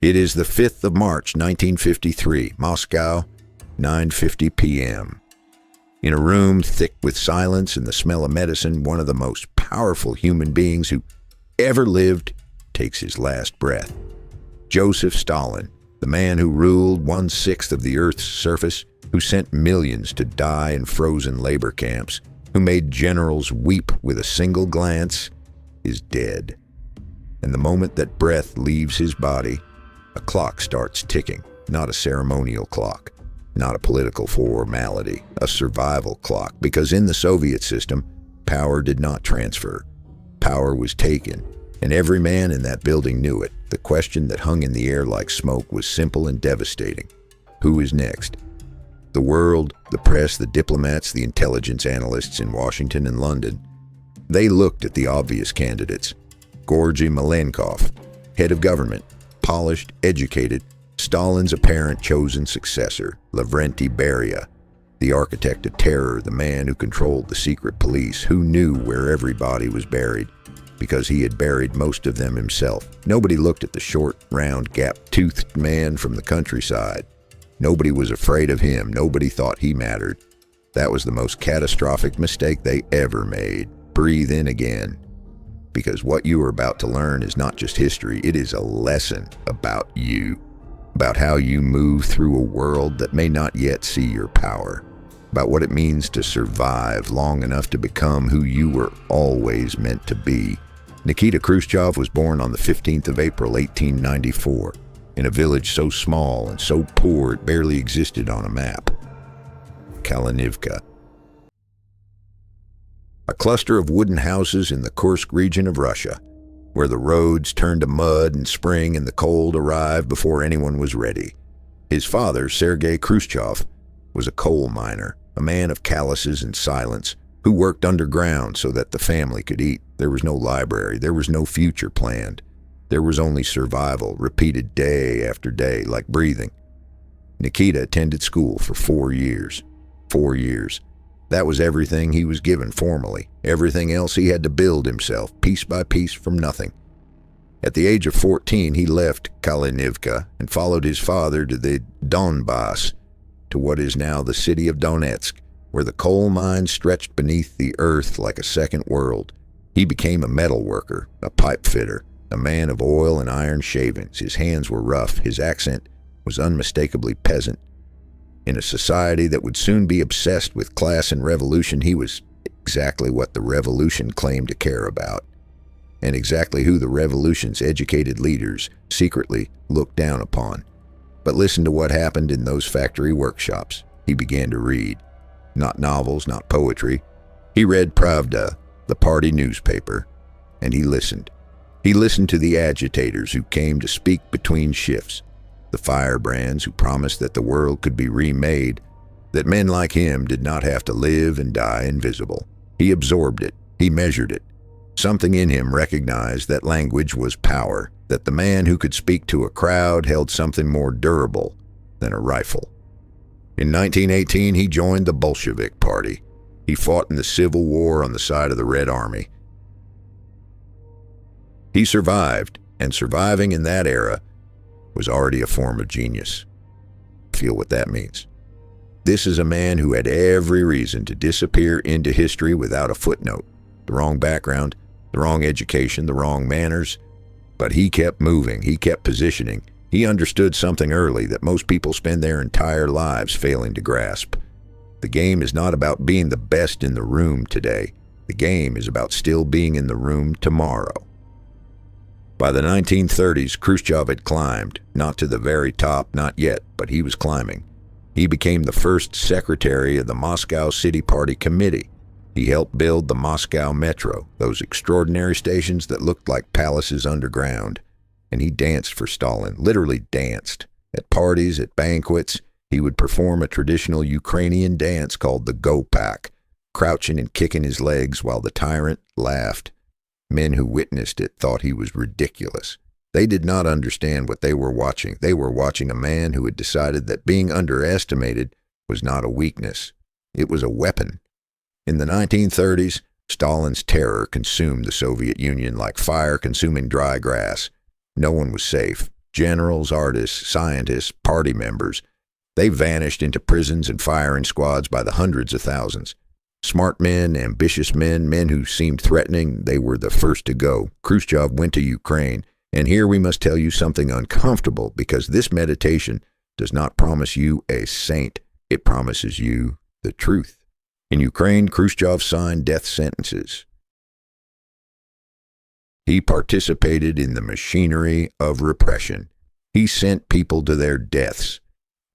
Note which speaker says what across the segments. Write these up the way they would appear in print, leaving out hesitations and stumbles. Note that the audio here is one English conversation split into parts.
Speaker 1: It is the 5th of March, 1953, Moscow, 9:50 p.m. In a room thick with silence and the smell of medicine, one of the most powerful human beings who ever lived takes his last breath. Joseph Stalin, the man who ruled 1/6 of the Earth's surface, who sent millions to die in frozen labor camps, who made generals weep with a single glance, is dead. And the moment that breath leaves his body, a clock starts ticking, not a ceremonial clock, not a political formality, a survival clock, because in the Soviet system, power did not transfer. Power was taken, and every man in that building knew it. The question that hung in the air like smoke was simple and devastating. Who is next? The world, the press, the diplomats, the intelligence analysts in Washington and London, they looked at the obvious candidates. Georgy Malenkov, head of government, polished, educated, Stalin's apparent chosen successor. Lavrenti Beria, the architect of terror, the man who controlled the secret police, who knew where every body was buried, because he had buried most of them himself. Nobody looked at the short, round, gap-toothed man from the countryside. Nobody was afraid of him. Nobody thought he mattered. That was the most catastrophic mistake they ever made. Breathe in again. Because what you are about to learn is not just history, it is a lesson about you, about how you move through a world that may not yet see your power, about what it means to survive long enough to become who you were always meant to be. Nikita Khrushchev was born on the 15th of April, 1894, in a village so small and so poor it barely existed on a map. Kalinivka. A cluster of wooden houses in the Kursk region of Russia, where the roads turned to mud in spring and the cold arrived before anyone was ready. His father, Sergei Khrushchev, was a coal miner, a man of calluses and silence, who worked underground so that the family could eat. There was no library, there was no future planned. There was only survival, repeated day after day, like breathing. Nikita attended school for 4 years. 4 years. That was everything he was given formally. Everything else he had to build himself, piece by piece, from nothing. At the age of 14, he left Kalinivka and followed his father to the Donbass, to what is now the city of Donetsk, where the coal mines stretched beneath the earth like a second world. He became a metalworker, a pipe fitter, a man of oil and iron shavings. His hands were rough. His accent was unmistakably peasant. In a society that would soon be obsessed with class and revolution, he was exactly what the revolution claimed to care about, and exactly who the revolution's educated leaders secretly looked down upon. But listen to what happened in those factory workshops. He began to read. Not novels, not poetry. He read Pravda, the party newspaper, and he listened. He listened to the agitators who came to speak between shifts, the firebrands who promised that the world could be remade, that men like him did not have to live and die invisible. He absorbed it. He measured it. Something in him recognized that language was power, that the man who could speak to a crowd held something more durable than a rifle. In 1918, he joined the Bolshevik Party. He fought in the Civil War on the side of the Red Army. He survived, and surviving in that era was already a form of genius. Feel what that means. This is a man who had every reason to disappear into history without a footnote. The wrong background, the wrong education, the wrong manners. But he kept moving, he kept positioning. He understood something early that most people spend their entire lives failing to grasp. The game is not about being the best in the room today. The game is about still being in the room tomorrow. By the 1930s, Khrushchev had climbed, not to the very top, not yet, but he was climbing. He became the first secretary of the Moscow City Party Committee. He helped build the Moscow Metro, those extraordinary stations that looked like palaces underground. And he danced for Stalin, literally danced. At parties, at banquets, he would perform a traditional Ukrainian dance called the Gopak, crouching and kicking his legs while the tyrant laughed. Men who witnessed it thought he was ridiculous. They did not understand what they were watching. They were watching a man who had decided that being underestimated was not a weakness. It was a weapon. In the 1930s, Stalin's terror consumed the Soviet Union like fire consuming dry grass. No one was safe. Generals, artists, scientists, party members. They vanished into prisons and firing squads by the hundreds of thousands. Smart men, ambitious men, men who seemed threatening, they were the first to go. Khrushchev went to Ukraine, and here we must tell you something uncomfortable, because this meditation does not promise you a saint. It promises you the truth. In Ukraine, Khrushchev signed death sentences. He participated in the machinery of repression. He sent people to their deaths.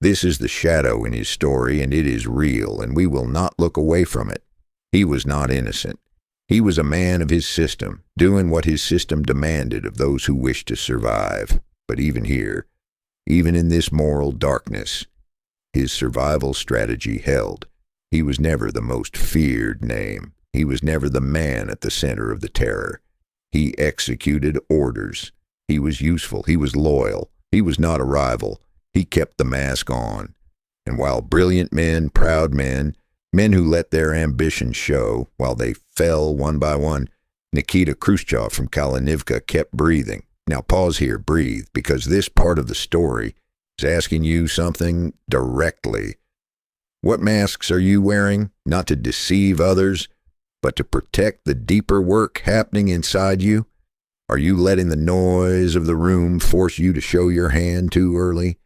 Speaker 1: This is the shadow in his story, and it is real, and we will not look away from it. He was not innocent. He was a man of his system, doing what his system demanded of those who wished to survive. But even here, even in this moral darkness, his survival strategy held. He was never the most feared name. He was never the man at the center of the terror. He executed orders. He was useful. He was loyal. He was not a rival. He kept the mask on. And while brilliant men, proud men, men who let their ambition show, while they fell one by one, Nikita Khrushchev from Kalinivka kept breathing. Now pause here, breathe, because this part of the story is asking you something directly. What masks are you wearing? Not to deceive others, but to protect the deeper work happening inside you? Are you letting the noise of the room force you to show your hand too early?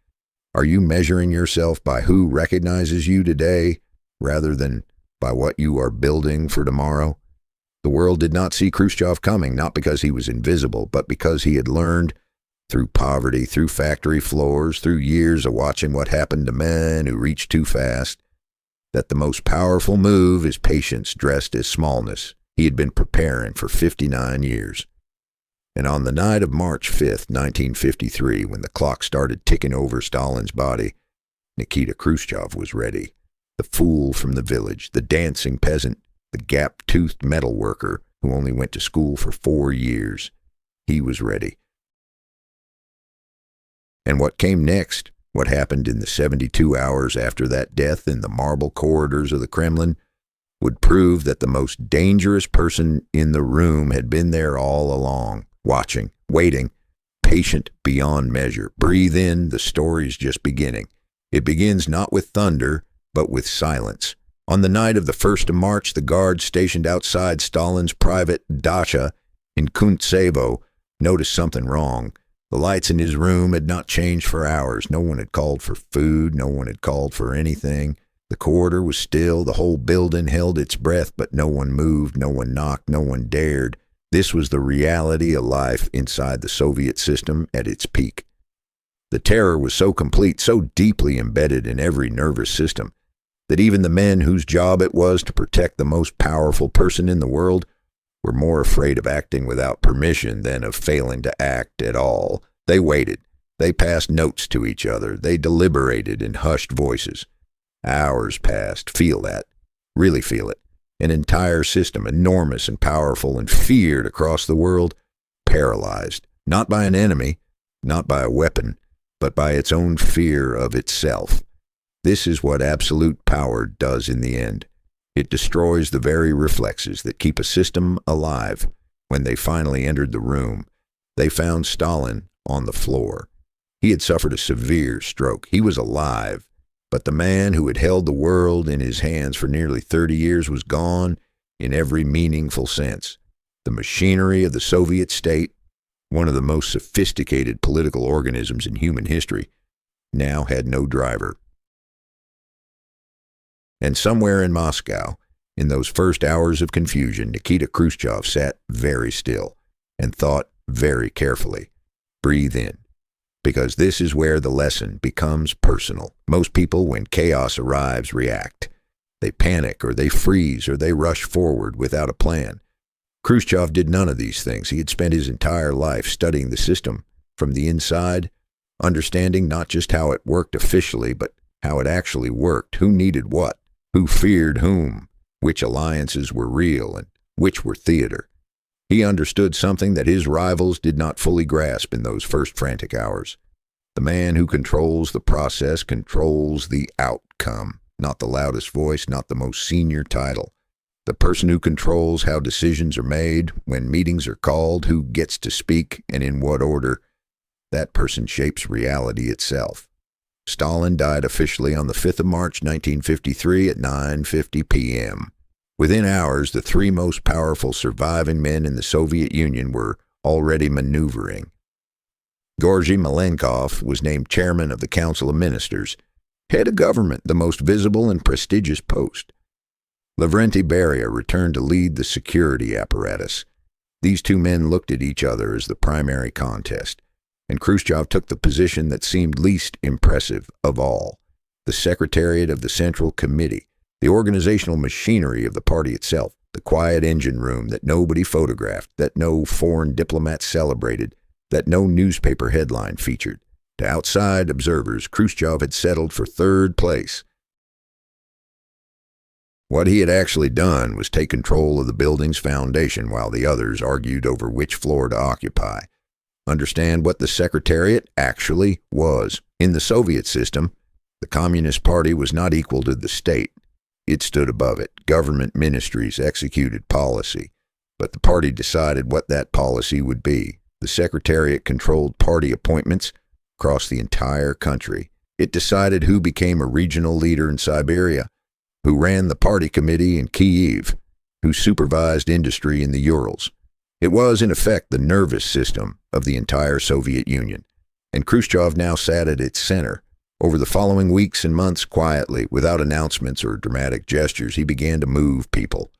Speaker 1: Are you measuring yourself by who recognizes you today rather than by what you are building for tomorrow? The world did not see Khrushchev coming, not because he was invisible, but because he had learned through poverty, through factory floors, through years of watching what happened to men who reached too fast, that the most powerful move is patience dressed as smallness. He had been preparing for 59 years. And on the night of March 5th, 1953, when the clock started ticking over Stalin's body, Nikita Khrushchev was ready. The fool from the village, the dancing peasant, the gap-toothed metalworker who only went to school for 4 years. He was ready. And what came next, what happened in the 72 hours after that death in the marble corridors of the Kremlin, would prove that the most dangerous person in the room had been there all along, watching, waiting, patient beyond measure. Breathe in, the story's just beginning. It begins not with thunder, but with silence. On the night of the 1st of March, the guards stationed outside Stalin's private dacha in Kuntsevo noticed something wrong. The lights in his room had not changed for hours. No one had called for food. No one had called for anything. The corridor was still. The whole building held its breath, but no one moved. No one knocked. No one dared. This was the reality of life inside the Soviet system at its peak. The terror was so complete, so deeply embedded in every nervous system, that even the men whose job it was to protect the most powerful person in the world were more afraid of acting without permission than of failing to act at all. They waited. They passed notes to each other. They deliberated in hushed voices. Hours passed. Feel that. Really feel it. An entire system, enormous and powerful and feared across the world, paralyzed, not by an enemy, not by a weapon, but by its own fear of itself. This is what absolute power does in the end. It destroys the very reflexes that keep a system alive. When they finally entered the room, they found Stalin on the floor. He had suffered a severe stroke. He was alive, but the man who had held the world in his hands for nearly 30 years was gone in every meaningful sense. The machinery of the Soviet state, one of the most sophisticated political organisms in human history, now had no driver. And somewhere in Moscow, in those first hours of confusion, Nikita Khrushchev sat very still and thought very carefully. Breathe in, because this is where the lesson becomes personal. Most people, when chaos arrives, react. They panic, or they freeze, or they rush forward without a plan. Khrushchev did none of these things. He had spent his entire life studying the system from the inside, understanding not just how it worked officially, but how it actually worked, who needed what, who feared whom, which alliances were real and which were theater. He understood something that his rivals did not fully grasp in those first frantic hours. The man who controls the process controls the outcome, not the loudest voice, not the most senior title. The person who controls how decisions are made, when meetings are called, who gets to speak, and in what order. that person shapes reality itself. Stalin died officially on the 5th of March, 1953 at 9:50 p.m. Within hours, the three most powerful surviving men in the Soviet Union were already maneuvering. Georgy Malenkov was named chairman of the Council of Ministers, head of government, the most visible and prestigious post. Lavrenti Beria returned to lead the security apparatus. These two men looked at each other as the primary contest, and Khrushchev took the position that seemed least impressive of all, the secretariat of the Central Committee, the organizational machinery of the party itself, the quiet engine room that nobody photographed, that no foreign diplomat celebrated, that no newspaper headline featured. To outside observers, Khrushchev had settled for third place. What he had actually done was take control of the building's foundation while the others argued over which floor to occupy. Understand what the Secretariat actually was. In the Soviet system, the Communist Party was not equal to the state. It stood above it. Government ministries executed policy, but the party decided what that policy would be. The Secretariat controlled party appointments across the entire country. It decided who became a regional leader in Siberia, who ran the party committee in Kyiv, who supervised industry in the Urals. It was, in effect, the nervous system of the entire Soviet Union, and Khrushchev now sat at its center. Over the following weeks and months, quietly, without announcements or dramatic gestures, he began to move people,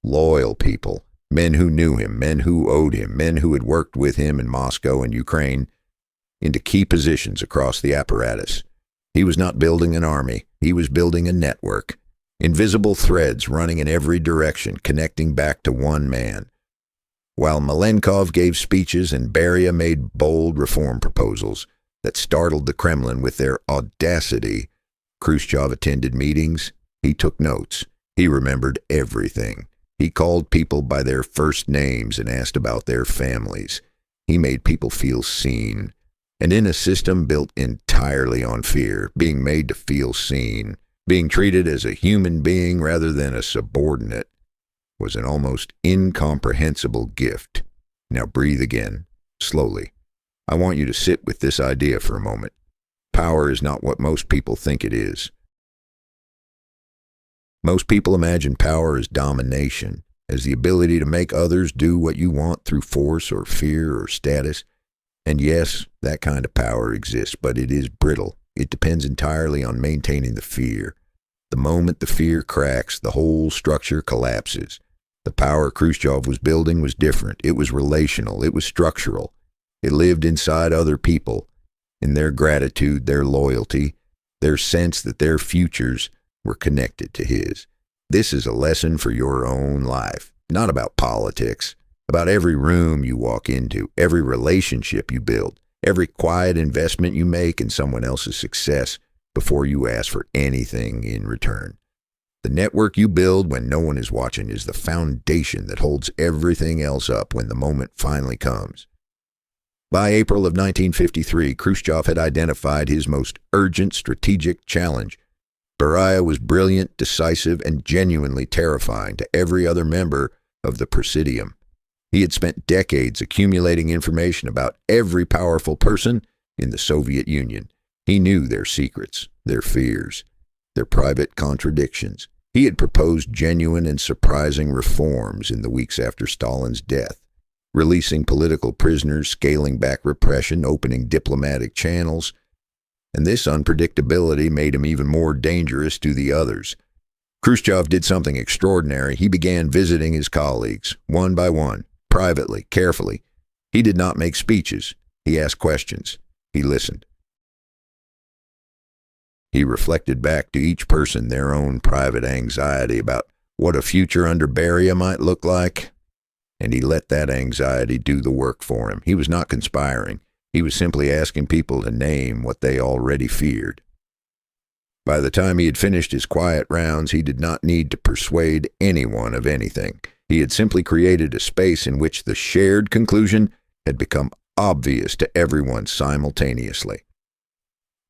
Speaker 1: loyal people, men who knew him, men who owed him, men who had worked with him in Moscow and Ukraine, into key positions across the apparatus. He was not building an army, he was building a network. Invisible threads running in every direction, connecting back to one man. While Malenkov gave speeches and Beria made bold reform proposals that startled the Kremlin with their audacity, Khrushchev attended meetings, he took notes, he remembered everything. He called people by their first names and asked about their families. He made people feel seen. And in a system built entirely on fear, being made to feel seen, being treated as a human being rather than a subordinate, was an almost incomprehensible gift. Now breathe again, slowly. I want you to sit with this idea for a moment. Power is not what most people think it is. Most people imagine power as domination, as the ability to make others do what you want through force or fear or status. And yes, that kind of power exists, but it is brittle. It depends entirely on maintaining the fear. The moment the fear cracks, the whole structure collapses. The power Khrushchev was building was different. It was relational. It was structural. It lived inside other people, in their gratitude, their loyalty, their sense that their futures were connected to his. This is a lesson for your own life, not about politics, about every room you walk into, every relationship you build, every quiet investment you make in someone else's success before you ask for anything in return. The network you build when no one is watching is the foundation that holds everything else up when the moment finally comes. By April of 1953, Khrushchev had identified his most urgent strategic challenge. Beria was brilliant, decisive, and genuinely terrifying to every other member of the Presidium. He had spent decades accumulating information about every powerful person in the Soviet Union. He knew their secrets, their fears, their private contradictions. He had proposed genuine and surprising reforms in the weeks after Stalin's death, releasing political prisoners, scaling back repression, opening diplomatic channels, and this unpredictability made him even more dangerous to the others. Khrushchev did something extraordinary. He began visiting his colleagues, one by one, privately, carefully. He did not make speeches. He asked questions. He listened. He reflected back to each person their own private anxiety about what a future under Beria might look like, and he let that anxiety do the work for him. He was not conspiring. He was simply asking people to name what they already feared. By the time he had finished his quiet rounds, he did not need to persuade anyone of anything. He had simply created a space in which the shared conclusion had become obvious to everyone simultaneously.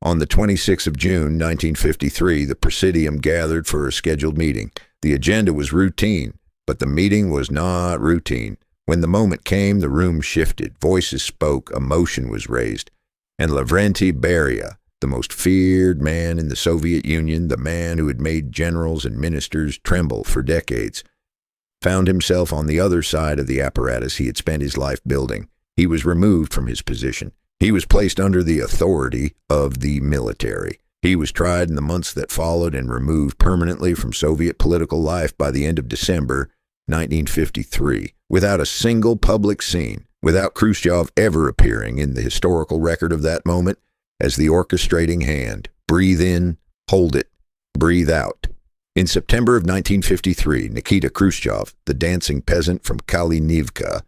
Speaker 1: On the 26th of June, 1953, the Presidium gathered for a scheduled meeting. The agenda was routine, but the meeting was not routine. When the moment came, the room shifted. Voices spoke. Emotion was raised. And Lavrenti Beria, the most feared man in the Soviet Union, the man who had made generals and ministers tremble for decades, found himself on the other side of the apparatus he had spent his life building. He was removed from his position. He was placed under the authority of the military. He was tried in the months that followed and removed permanently from Soviet political life by the end of December 1953, without a single public scene, without Khrushchev ever appearing in the historical record of that moment as the orchestrating hand. Breathe in, hold it, breathe out. In September of 1953, Nikita Khrushchev, the dancing peasant from Kalinivka,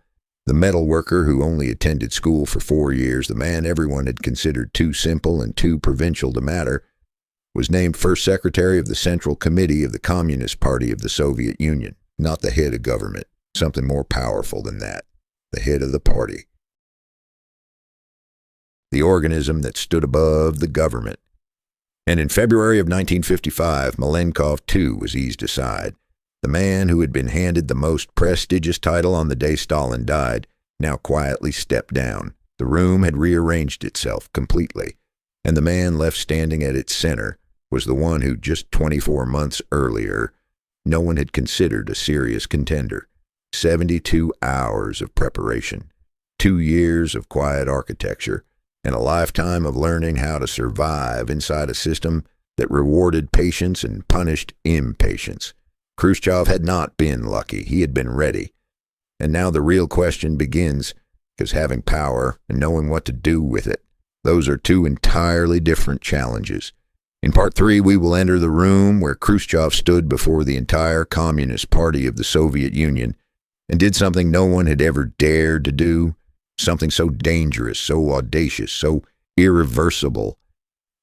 Speaker 1: the metalworker who only attended school for 4 years, the man everyone had considered too simple and too provincial to matter, was named first secretary of the Central Committee of the Communist Party of the Soviet Union, not the head of government, something more powerful than that, the head of the party. The organism that stood above the government. And in February of 1955, Malenkov, too, was eased aside. The man who had been handed the most prestigious title on the day Stalin died now quietly stepped down. The room had rearranged itself completely, and the man left standing at its center was the one who just 24 months earlier no one had considered a serious contender. 72 hours of preparation, 2 years of quiet architecture, and a lifetime of learning how to survive inside a system that rewarded patience and punished impatience. Khrushchev had not been lucky. He had been ready. And now the real question begins, because having power and knowing what to do with it, those are two entirely different challenges. In Part 3, we will enter the room where Khrushchev stood before the entire Communist Party of the Soviet Union and did something no one had ever dared to do, something so dangerous, so audacious, so irreversible,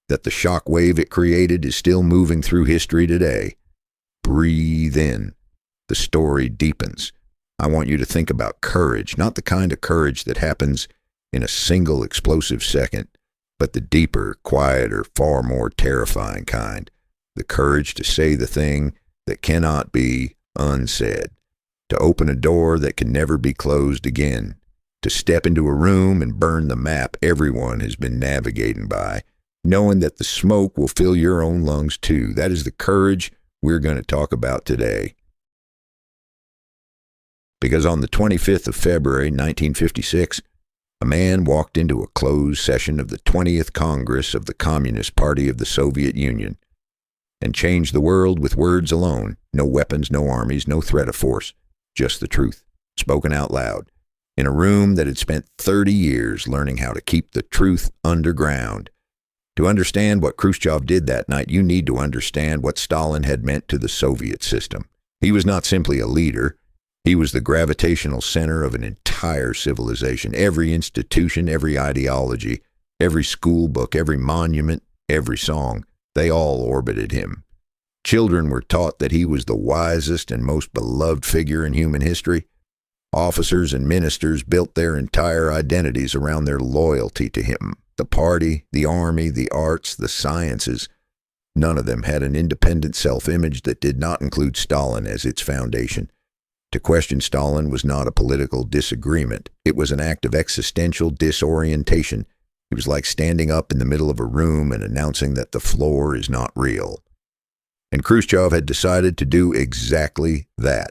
Speaker 1: that the shock wave it created is still moving through history today. Breathe in. The story deepens. I want you to think about courage, not the kind of courage that happens in a single explosive second, but the deeper, quieter, far more terrifying kind. The courage to say the thing that cannot be unsaid, to open a door that can never be closed again, to step into a room and burn the map everyone has been navigating by, knowing that the smoke will fill your own lungs too. That is the courage we're going to talk about today. Because on the 25th of February, 1956, a man walked into a closed session of the 20th Congress of the Communist Party of the Soviet Union and changed the world with words alone. No weapons, no armies, no threat of force, just the truth, spoken out loud, in a room that had spent 30 years learning how to keep the truth underground. To understand what Khrushchev did that night, you need to understand what Stalin had meant to the Soviet system. He was not simply a leader. He was the gravitational center of an entire civilization. Every institution, every ideology, every school book, every monument, every song, they all orbited him. Children were taught that he was the wisest and most beloved figure in human history. Officers and ministers built their entire identities around their loyalty to him. The party, the army, the arts, the sciences, none of them had an independent self-image that did not include Stalin as its foundation. To question Stalin was not a political disagreement. It was an act of existential disorientation. It was like standing up in the middle of a room and announcing that the floor is not real. And Khrushchev had decided to do exactly that.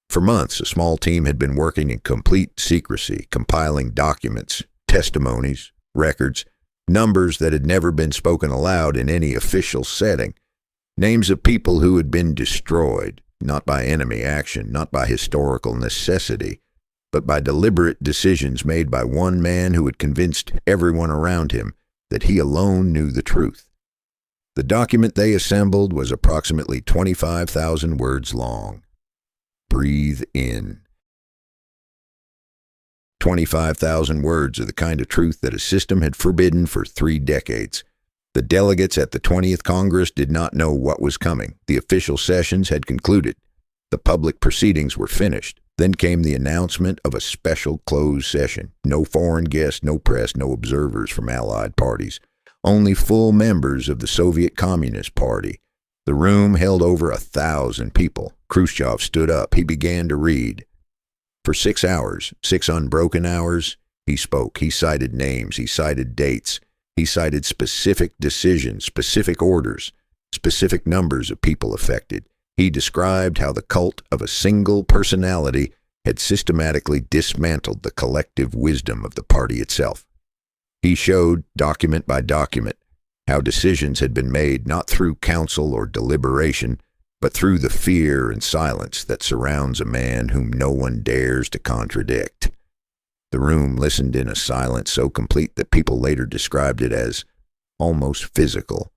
Speaker 1: For months, a small team had been working in complete secrecy, compiling documents, testimonies, records, numbers that had never been spoken aloud in any official setting, names of people who had been destroyed, not by enemy action, not by historical necessity, but by deliberate decisions made by one man who had convinced everyone around him that he alone knew the truth. The document they assembled was approximately 25,000 words long. Breathe in. 25,000 words of the kind of truth that a system had forbidden for 3 decades. The delegates at the 20th Congress did not know what was coming. The official sessions had concluded. The public proceedings were finished. Then came the announcement of a special closed session. No foreign guests, no press, no observers from allied parties. Only full members of the Soviet Communist Party. The room held over 1,000 people. Khrushchev stood up. He began to read. For 6 hours, 6 unbroken hours, He spoke. He cited names. He cited dates. He cited specific decisions, specific orders, specific numbers of people affected. He described how the cult of a single personality had systematically dismantled the collective wisdom of the party itself. He showed, document by document, how decisions had been made not through counsel or deliberation, but through the fear and silence that surrounds a man whom no one dares to contradict. The room listened in a silence so complete that people later described it as almost physical,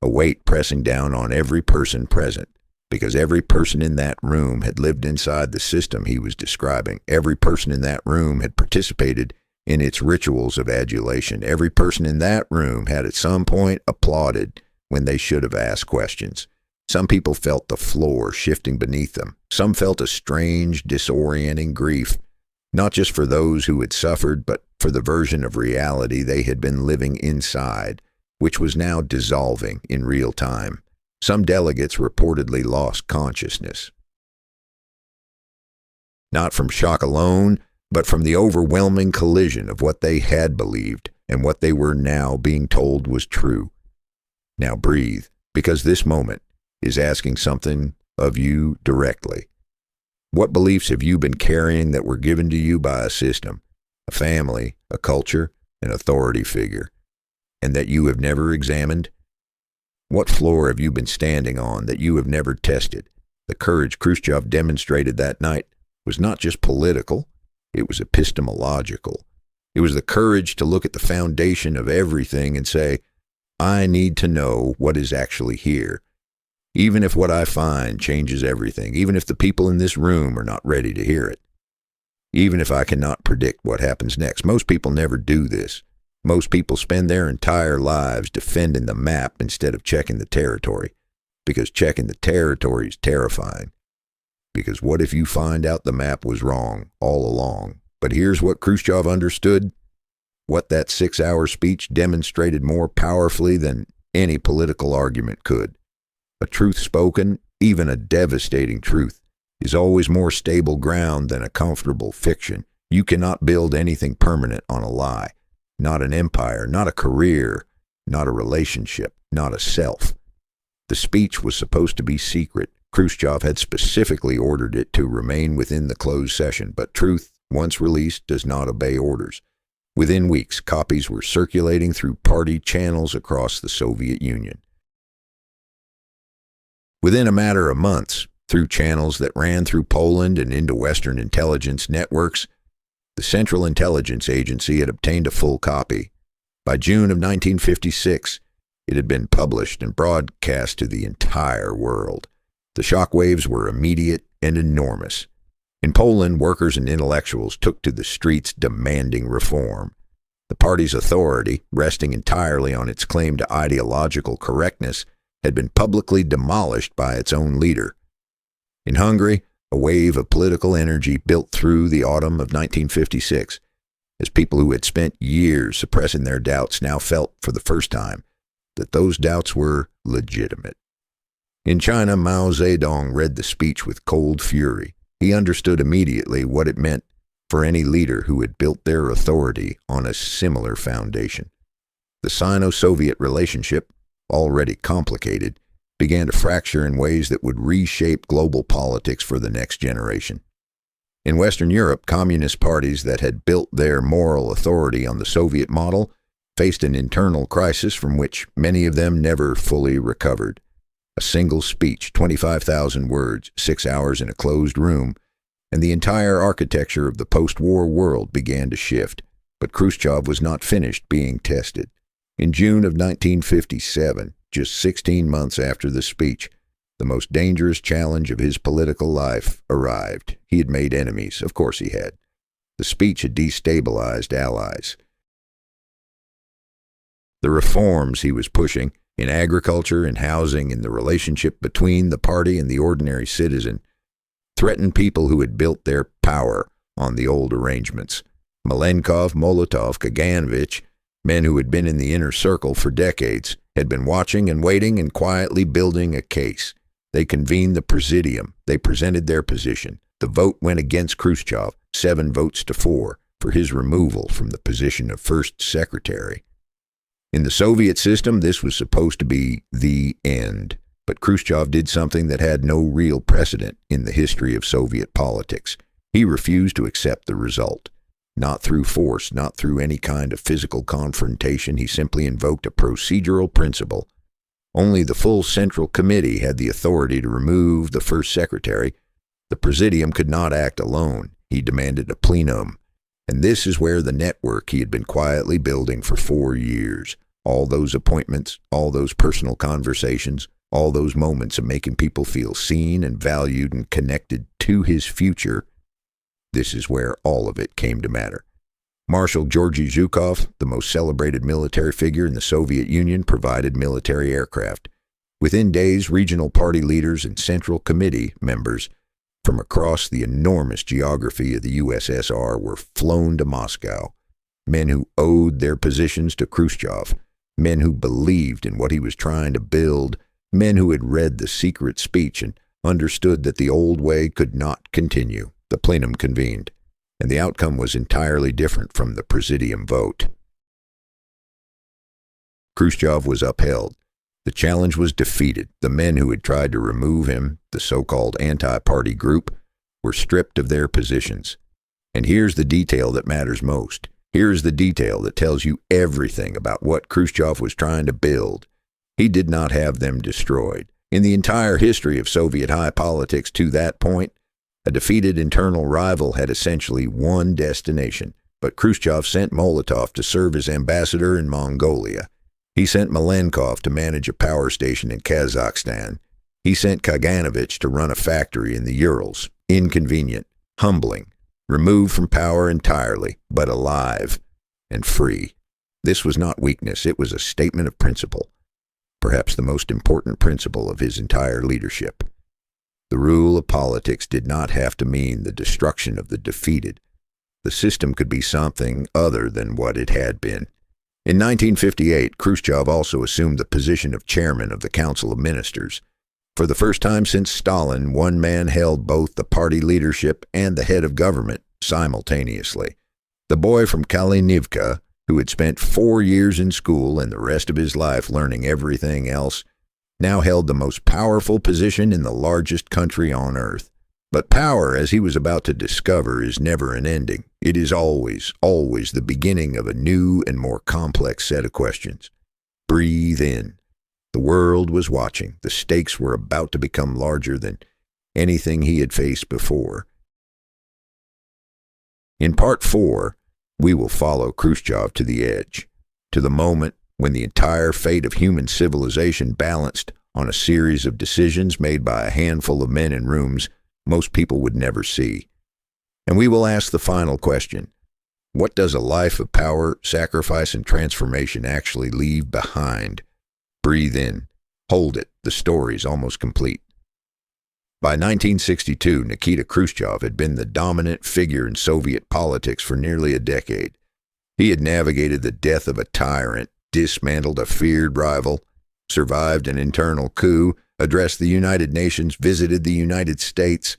Speaker 1: a weight pressing down on every person present, because every person in that room had lived inside the system he was describing. Every person in that room had participated in its rituals of adulation. Every person in that room had at some point applauded when they should have asked questions. Some people felt the floor shifting beneath them. Some felt a strange, disorienting grief, not just for those who had suffered, but for the version of reality they had been living inside, which was now dissolving in real time. Some delegates reportedly lost consciousness. Not from shock alone, but from the overwhelming collision of what they had believed and what they were now being told was true. Now breathe, because this moment is asking something of you directly. What beliefs have you been carrying that were given to you by a system, a family, a culture, an authority figure, and that you have never examined? What floor have you been standing on that you have never tested? The courage Khrushchev demonstrated that night was not just political, it was epistemological. It was the courage to look at the foundation of everything and say, I need to know what is actually here. Even if what I find changes everything, even if the people in this room are not ready to hear it, even if I cannot predict what happens next. Most people never do this. Most people spend their entire lives defending the map instead of checking the territory, because checking the territory is terrifying. Because what if you find out the map was wrong all along? But here's what Khrushchev understood, what that 6-hour speech demonstrated more powerfully than any political argument could. A truth spoken, even a devastating truth, is always more stable ground than a comfortable fiction. You cannot build anything permanent on a lie. Not an empire, not a career, not a relationship, not a self. The speech was supposed to be secret. Khrushchev had specifically ordered it to remain within the closed session, but truth, once released, does not obey orders. Within weeks, copies were circulating through party channels across the Soviet Union. Within a matter of months, through channels that ran through Poland and into Western intelligence networks, the Central Intelligence Agency had obtained a full copy. By June of 1956, it had been published and broadcast to the entire world. The shockwaves were immediate and enormous. In Poland, workers and intellectuals took to the streets demanding reform. The party's authority, resting entirely on its claim to ideological correctness, had been publicly demolished by its own leader. In Hungary, a wave of political energy built through the autumn of 1956, as people who had spent years suppressing their doubts now felt for the first time that those doubts were legitimate. In China, Mao Zedong read the speech with cold fury. He understood immediately what it meant for any leader who had built their authority on a similar foundation. The Sino-Soviet relationship, already complicated, began to fracture in ways that would reshape global politics for the next generation. In Western Europe, communist parties that had built their moral authority on the Soviet model faced an internal crisis from which many of them never fully recovered. A single speech, 25,000 words, 6 hours in a closed room, and the entire architecture of the post-war world began to shift. But Khrushchev was not finished being tested. In June of 1957, just 16 months after the speech, the most dangerous challenge of his political life arrived. He had made enemies. Of course he had. The speech had destabilized allies. The reforms he was pushing in agriculture and housing, in the relationship between the party and the ordinary citizen, threatened people who had built their power on the old arrangements. Malenkov, Molotov, Kaganovich, men who had been in the inner circle for decades, had been watching and waiting and quietly building a case. They convened the presidium. They presented their position. The vote went against Khrushchev, 7 votes to 4. for his removal from the position of first secretary. In the Soviet system, this was supposed to be the end, but Khrushchev did something that had no real precedent in the history of Soviet politics. He refused to accept the result. Not through force, not through any kind of physical confrontation, he simply invoked a procedural principle. Only the full Central Committee had the authority to remove the first secretary. The Presidium could not act alone. He demanded a plenum. And this is where the network he had been quietly building for 4 years, all those appointments, all those personal conversations, all those moments of making people feel seen and valued and connected to his future, this is where all of it came to matter. Marshal Georgy Zhukov, the most celebrated military figure in the Soviet Union, provided military aircraft. Within days, regional party leaders and Central Committee members from across the enormous geography of the USSR were flown to Moscow. Men who owed their positions to Khrushchev, men who believed in what he was trying to build, men who had read the secret speech and understood that the old way could not continue. The plenum convened, and the outcome was entirely different from the Presidium vote. Khrushchev was upheld. The challenge was defeated. The men who had tried to remove him, the so-called anti-party group, were stripped of their positions. And here's the detail that matters most. Here's the detail that tells you everything about what Khrushchev was trying to build. He did not have them destroyed. In the entire history of Soviet high politics to that point, a defeated internal rival had essentially one destination, but Khrushchev sent Molotov to serve as ambassador in Mongolia. He sent Malenkov to manage a power station in Kazakhstan. He sent Kaganovich to run a factory in the Urals. Inconvenient, humbling, removed from power entirely, but alive and free. This was not weakness, it was a statement of principle, perhaps the most important principle of his entire leadership. The rule of politics did not have to mean the destruction of the defeated. The system could be something other than what it had been. In 1958, Khrushchev also assumed the position of chairman of the Council of Ministers. For the first time since Stalin, one man held both the party leadership and the head of government simultaneously. The boy from Kalinivka, who had spent 4 years in school and the rest of his life learning everything else, now held the most powerful position in the largest country on earth. But power, as he was about to discover, is never an ending. It is always, always the beginning of a new and more complex set of questions. Breathe in. The world was watching. The stakes were about to become larger than anything he had faced before. In Part 4, we will follow Khrushchev to the edge, to the moment when the entire fate of human civilization balanced on a series of decisions made by a handful of men in rooms most people would never see. And we will ask the final question: what does a life of power, sacrifice, and transformation actually leave behind? Breathe in. Hold it. The story's almost complete. By 1962, Nikita Khrushchev had been the dominant figure in Soviet politics for nearly a decade. He had navigated the death of a tyrant, dismantled a feared rival, survived an internal coup, addressed the United Nations, visited the United States,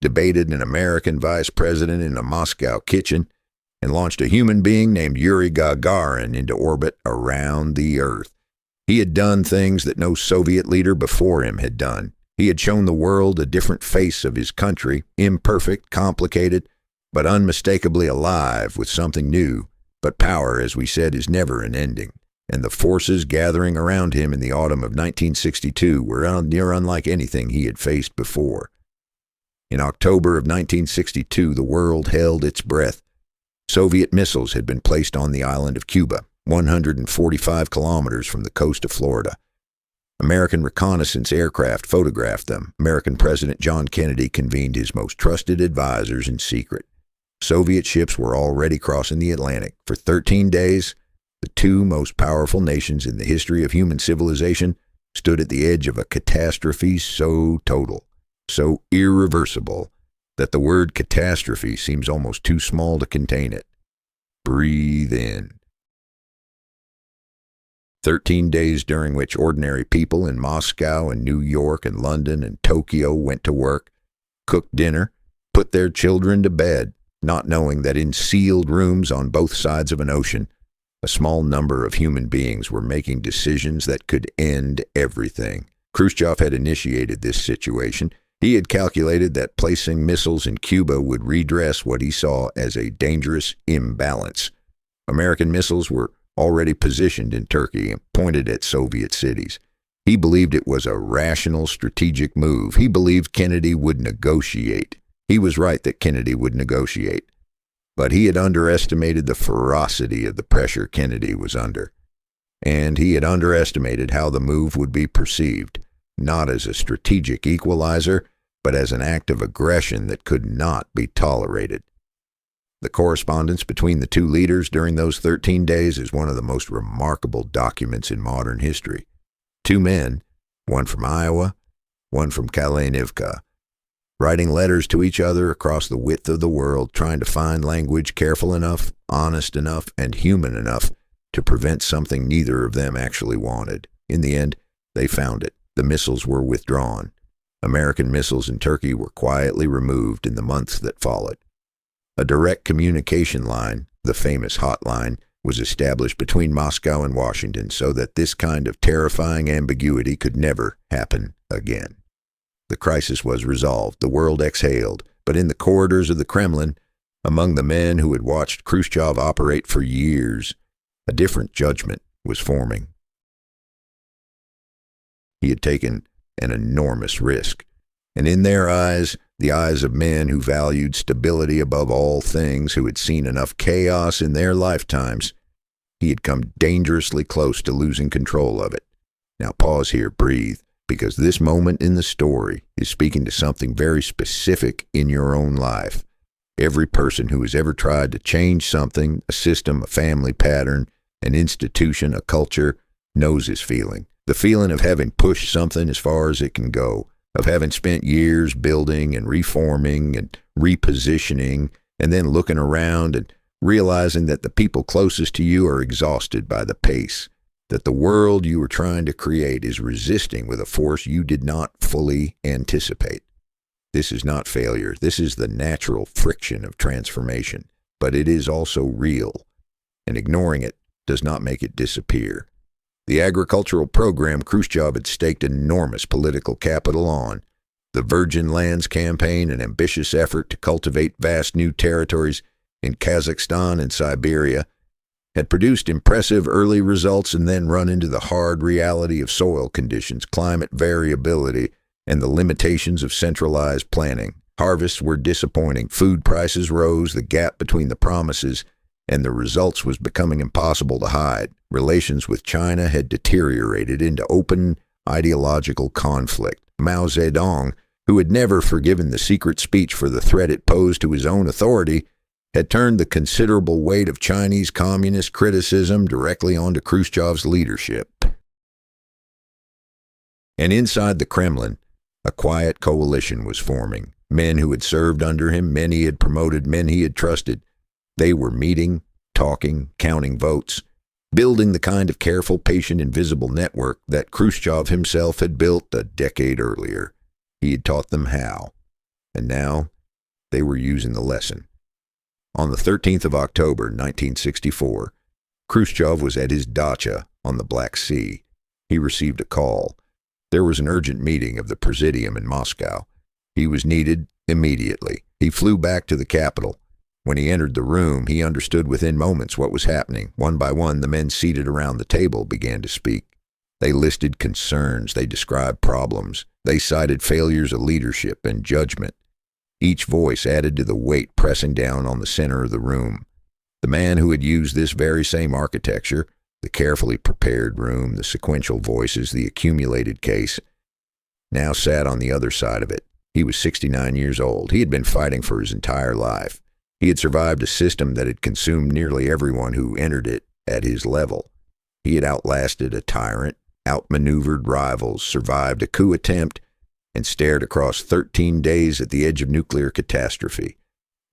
Speaker 1: debated an American vice president in a Moscow kitchen, and launched a human being named Yuri Gagarin into orbit around the Earth. He had done things that no Soviet leader before him had done. He had shown the world a different face of his country, imperfect, complicated, but unmistakably alive with something new. But power, as we said, is never an ending. And the forces gathering around him in the autumn of 1962 were near unlike anything he had faced before. In October of 1962, the world held its breath. Soviet missiles had been placed on the island of Cuba, 145 kilometers from the coast of Florida. American reconnaissance aircraft photographed them. American President John Kennedy convened his most trusted advisors in secret. Soviet ships were already crossing the Atlantic. For 13 days, the two most powerful nations in the history of human civilization stood at the edge of a catastrophe so total, so irreversible, that the word catastrophe seems almost too small to contain it. Breathe in. 13 days during which ordinary people in Moscow and New York and London and Tokyo went to work, cooked dinner, put their children to bed, not knowing that in sealed rooms on both sides of an ocean, a small number of human beings were making decisions that could end everything. Khrushchev had initiated this situation. He had calculated that placing missiles in Cuba would redress what he saw as a dangerous imbalance. American missiles were already positioned in Turkey and pointed at Soviet cities. He believed it was a rational strategic move. He believed Kennedy would negotiate. He was right that Kennedy would negotiate. But he had underestimated the ferocity of the pressure Kennedy was under. And he had underestimated how the move would be perceived, not as a strategic equalizer, but as an act of aggression that could not be tolerated. The correspondence between the two leaders during those 13 days is one of the most remarkable documents in modern history. Two men, one from Iowa, one from Kalinivka, writing letters to each other across the width of the world, trying to find language careful enough, honest enough, and human enough to prevent something neither of them actually wanted. In the end, they found it. The missiles were withdrawn. American missiles in Turkey were quietly removed in the months that followed. A direct communication line, the famous hotline, was established between Moscow and Washington so that this kind of terrifying ambiguity could never happen again. The crisis was resolved. The world exhaled. But in the corridors of the Kremlin, among the men who had watched Khrushchev operate for years, a different judgment was forming. He had taken an enormous risk, and in their eyes, the eyes of men who valued stability above all things, who had seen enough chaos in their lifetimes, he had come dangerously close to losing control of it. Now pause here, breathe, because this moment in the story is speaking to something very specific in your own life. Every person who has ever tried to change something, a system, a family pattern, an institution, a culture, knows his feeling. The feeling of having pushed something as far as it can go, of having spent years building and reforming and repositioning, and then looking around and realizing that the people closest to you are exhausted by the pace, that the world you were trying to create is resisting with a force you did not fully anticipate. This is not failure. This is the natural friction of transformation, but it is also real, and ignoring it does not make it disappear. The agricultural program Khrushchev had staked enormous political capital on, the Virgin Lands campaign, an ambitious effort to cultivate vast new territories in Kazakhstan and Siberia, had produced impressive early results and then run into the hard reality of soil conditions, climate variability, and the limitations of centralized planning. Harvests were disappointing, food prices rose, the gap between the promises and the results was becoming impossible to hide. Relations with China had deteriorated into open ideological conflict. Mao Zedong, who had never forgiven the secret speech for the threat it posed to his own authority, had turned the considerable weight of Chinese communist criticism directly onto Khrushchev's leadership. And inside the Kremlin, a quiet coalition was forming. Men who had served under him, men he had promoted, men he had trusted. They were meeting, talking, counting votes, building the kind of careful, patient, invisible network that Khrushchev himself had built a decade earlier. He had taught them how, and now they were using the lesson. On the 13th of October, 1964, Khrushchev was at his dacha on the Black Sea. He received a call. There was an urgent meeting of the Presidium in Moscow. He was needed immediately. He flew back to the capital. When he entered the room, he understood within moments what was happening. One by one, the men seated around the table began to speak. They listed concerns. They described problems. They cited failures of leadership and judgment. Each voice added to the weight pressing down on the center of the room. The man who had used this very same architecture, the carefully prepared room, the sequential voices, the accumulated case, now sat on the other side of it. He was 69 years old. He had been fighting for his entire life. He had survived a system that had consumed nearly everyone who entered it at his level. He had outlasted a tyrant, outmaneuvered rivals, survived a coup attempt, and stared across 13 days at the edge of nuclear catastrophe.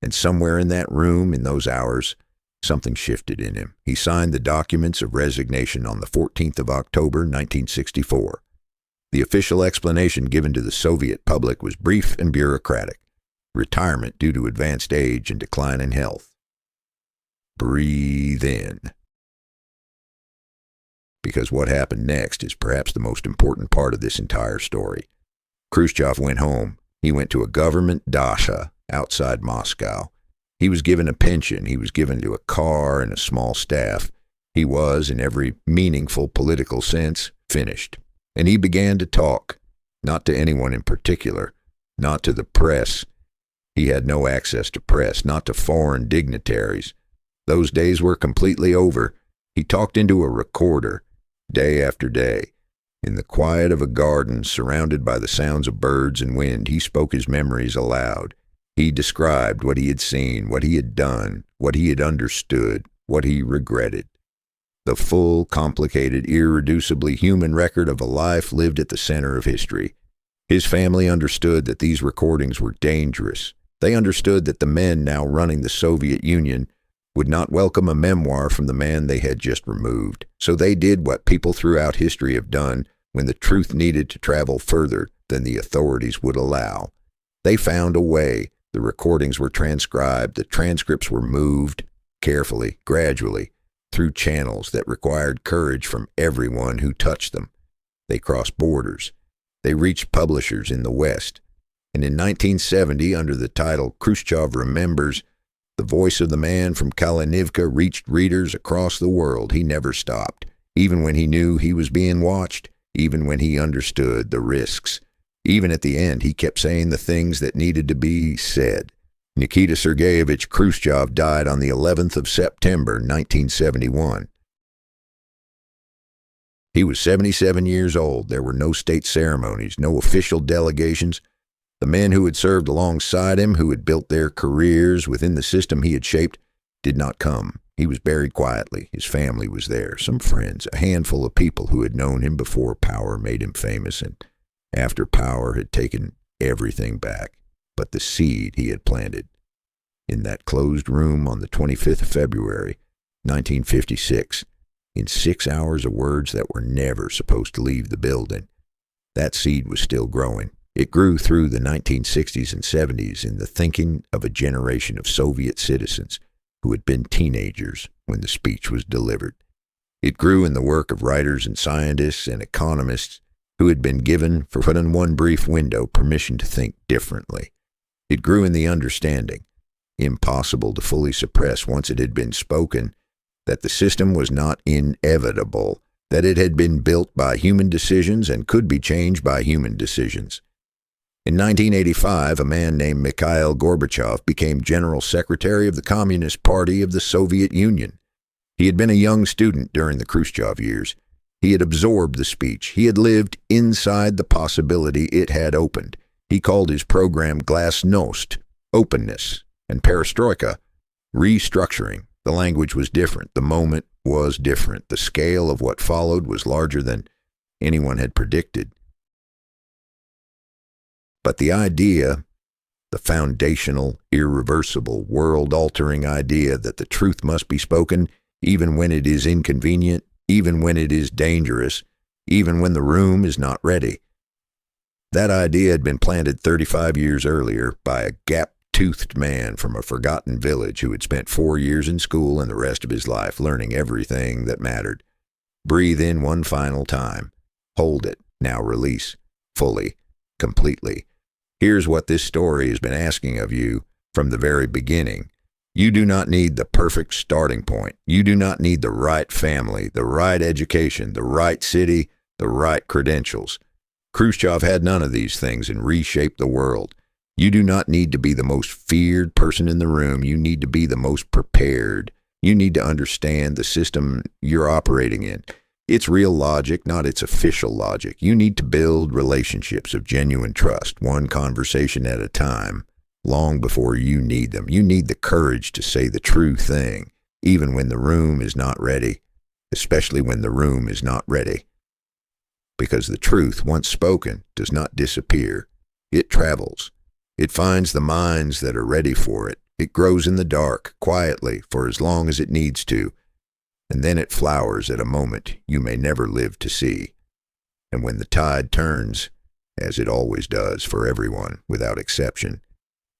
Speaker 1: And somewhere in that room, in those hours, something shifted in him. He signed the documents of resignation on the 14th of October, 1964. The official explanation given to the Soviet public was brief and bureaucratic. retirement due to advanced age and decline in health. Breathe in. Because what happened next is perhaps the most important part of this entire story. Khrushchev went home. He went to a government dacha outside Moscow. He was given a pension. He was given to a car and a small staff. He was, in every meaningful political sense, finished. And he began to talk, not to anyone in particular, not to the press. He had no access to press, not to foreign dignitaries. Those days were completely over. He talked into a recorder, day after day. In the quiet of a garden, surrounded by the sounds of birds and wind, he spoke his memories aloud. He described what he had seen, what he had done, what he had understood, what he regretted. The full, complicated, irreducibly human record of a life lived at the center of history. His family understood that these recordings were dangerous. They understood that the men now running the Soviet Union would not welcome a memoir from the man they had just removed. So they did what people throughout history have done when the truth needed to travel further than the authorities would allow. They found a way. The recordings were transcribed. The transcripts were moved carefully, gradually, through channels that required courage from everyone who touched them. They crossed borders. They reached publishers in the West. And in 1970, under the title Khrushchev Remembers, the voice of the man from Kalinivka reached readers across the world. He never stopped, even when he knew he was being watched, even when he understood the risks. Even at the end, he kept saying the things that needed to be said. Nikita Sergeyevich Khrushchev died on the 11th of September, 1971. He was 77 years old. There were no state ceremonies, no official delegations. The men who had served alongside him, who had built their careers within the system he had shaped, did not come. He was buried quietly. His family was there, some friends, a handful of people who had known him before power made him famous and after power had taken everything back but the seed he had planted. In that closed room on the 25th of February, 1956, in 6 hours of words that were never supposed to leave the building, that seed was still growing. It grew through the 1960s and 70s in the thinking of a generation of Soviet citizens who had been teenagers when the speech was delivered. It grew in the work of writers and scientists and economists who had been given, for but in one brief window, permission to think differently. It grew in the understanding, impossible to fully suppress once it had been spoken, that the system was not inevitable, that it had been built by human decisions and could be changed by human decisions. In 1985, a man named Mikhail Gorbachev became General Secretary of the Communist Party of the Soviet Union. He had been a young student during the Khrushchev years. He had absorbed the speech. He had lived inside the possibility it had opened. He called his program Glasnost, openness, and perestroika, restructuring. The language was different. The moment was different. The scale of what followed was larger than anyone had predicted. But the idea, the foundational, irreversible, world-altering idea that the truth must be spoken even when it is inconvenient, even when it is dangerous, even when the room is not ready. That idea had been planted 35 years earlier by a gap-toothed man from a forgotten village who had spent 4 years in school and the rest of his life learning everything that mattered. Breathe in one final time. Hold it. Now release. Fully. Completely. Here's what this story has been asking of you from the very beginning. You do not need the perfect starting point. You do not need the right family, the right education, the right city, the right credentials. Khrushchev had none of these things and reshaped the world. You do not need to be the most feared person in the room. You need to be the most prepared. You need to understand the system you're operating in. It's real logic, not its official logic. You need to build relationships of genuine trust, one conversation at a time, long before you need them. You need the courage to say the true thing, even when the room is not ready, especially when the room is not ready. Because the truth, once spoken, does not disappear. It travels. It finds the minds that are ready for it. It grows in the dark, quietly, for as long as it needs to. And then it flowers at a moment you may never live to see. And when the tide turns, as it always does for everyone without exception,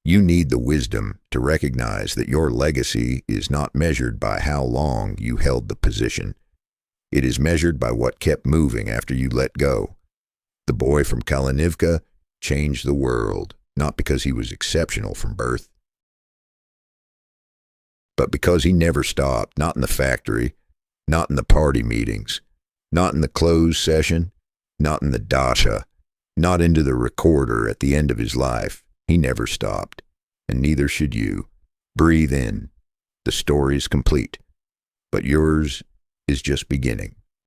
Speaker 1: You need the wisdom to recognize that your legacy is not measured by how long you held the position. It is measured by what kept moving after you let go. The boy from Kalinivka changed the world, not because he was exceptional from birth, but because he never stopped, not in the factory, not in the party meetings, not in the closed session, not in the dacha, not into the recorder at the end of his life. He never stopped, and neither should you. Breathe in. The story's complete, but yours is just beginning.